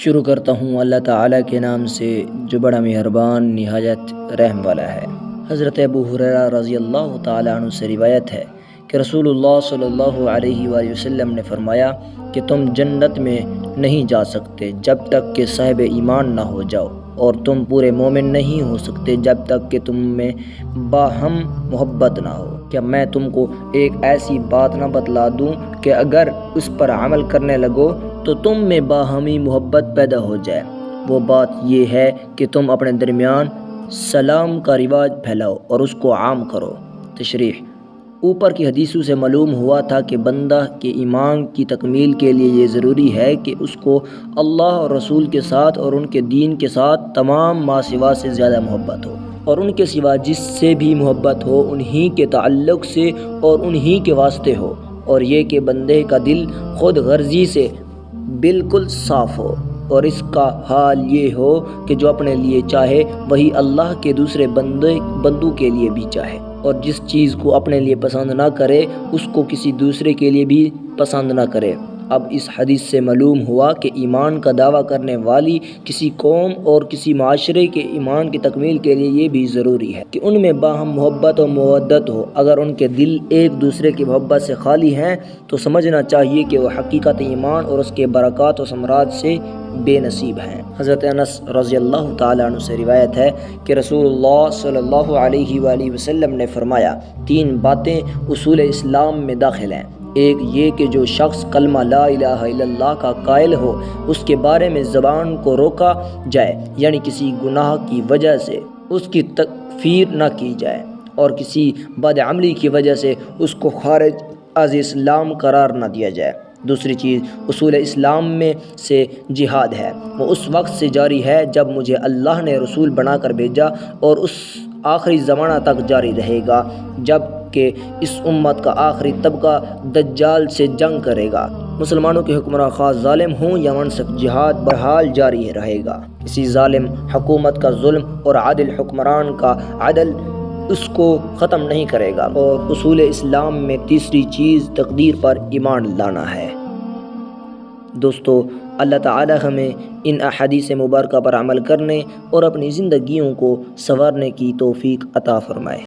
شروع کرتا ہوں اللہ تعالیٰ کے نام سے جو بڑا مہربان نہایت رحم والا ہے۔ حضرت ابو ہریرہ رضی اللہ تعالیٰ عنہ سے روایت ہے کہ رسول اللہ صلی اللہ علیہ وآلہ وسلم نے فرمایا کہ تم جنت میں نہیں جا سکتے جب تک کہ صاحب ایمان نہ ہو جاؤ، اور تم پورے مومن نہیں ہو سکتے جب تک کہ تم میں باہم محبت نہ ہو۔ کیا میں تم کو ایک ایسی بات نہ بتلا دوں کہ اگر اس پر عمل کرنے لگو تو تم میں باہمی محبت پیدا ہو جائے؟ وہ بات یہ ہے کہ تم اپنے درمیان سلام کا رواج پھیلاؤ اور اس کو عام کرو۔ تشریح: اوپر کی حدیثوں سے معلوم ہوا تھا کہ بندہ کے ایمان کی تکمیل کے لیے یہ ضروری ہے کہ اس کو اللہ اور رسول کے ساتھ اور ان کے دین کے ساتھ تمام ما سوا سے زیادہ محبت ہو، اور ان کے سوا جس سے بھی محبت ہو انہی کے تعلق سے اور انہی کے واسطے ہو، اور یہ کہ بندے کا دل خود غرضی سے بالکل صاف ہو، اور اس کا حال یہ ہو کہ جو اپنے لیے چاہے وہی اللہ کے دوسرے بندوں کے لیے بھی چاہے، اور جس چیز کو اپنے لیے پسند نہ کرے اس کو کسی دوسرے کے لیے بھی پسند نہ کرے۔ اب اس حدیث سے معلوم ہوا کہ ایمان کا دعویٰ کرنے والی کسی قوم اور کسی معاشرے کے ایمان کی تکمیل کے لیے یہ بھی ضروری ہے کہ ان میں باہم محبت و مودت ہو۔ اگر ان کے دل ایک دوسرے کی محبت سے خالی ہیں تو سمجھنا چاہیے کہ وہ حقیقت ایمان اور اس کے برکات و ثمرات سے بے نصیب ہیں۔ حضرت انس رضی اللہ تعالیٰ عنہ سے روایت ہے کہ رسول اللہ صلی اللہ علیہ وآلہ وسلم نے فرمایا، 3 باتیں اصول اسلام میں داخل ہیں۔ ایک یہ کہ جو شخص کلمہ لا الہ الا اللہ کا قائل ہو اس کے بارے میں زبان کو روکا جائے، یعنی کسی گناہ کی وجہ سے اس کی تکفیر نہ کی جائے، اور کسی بد عملی کی وجہ سے اس کو خارج از اسلام قرار نہ دیا جائے۔ دوسری چیز اصول اسلام میں سے جہاد ہے۔ وہ اس وقت سے جاری ہے جب مجھے اللہ نے رسول بنا کر بھیجا، اور اس آخری زمانہ تک جاری رہے گا جب کہ اس امت کا آخری طبقہ دجال سے جنگ کرے گا۔ مسلمانوں کے حکمراں خاص ظالم ہوں یا منصف، جہاد بہرحال جاری رہے گا۔ کسی ظالم حکومت کا ظلم اور عادل حکمران کا عدل اس کو ختم نہیں کرے گا۔ اور اصول اسلام میں تیسری چیز تقدیر پر ایمان لانا ہے۔ دوستو، اللہ تعالی ہمیں ان احادیث مبارکہ پر عمل کرنے اور اپنی زندگیوں کو سنوارنے کی توفیق عطا فرمائے۔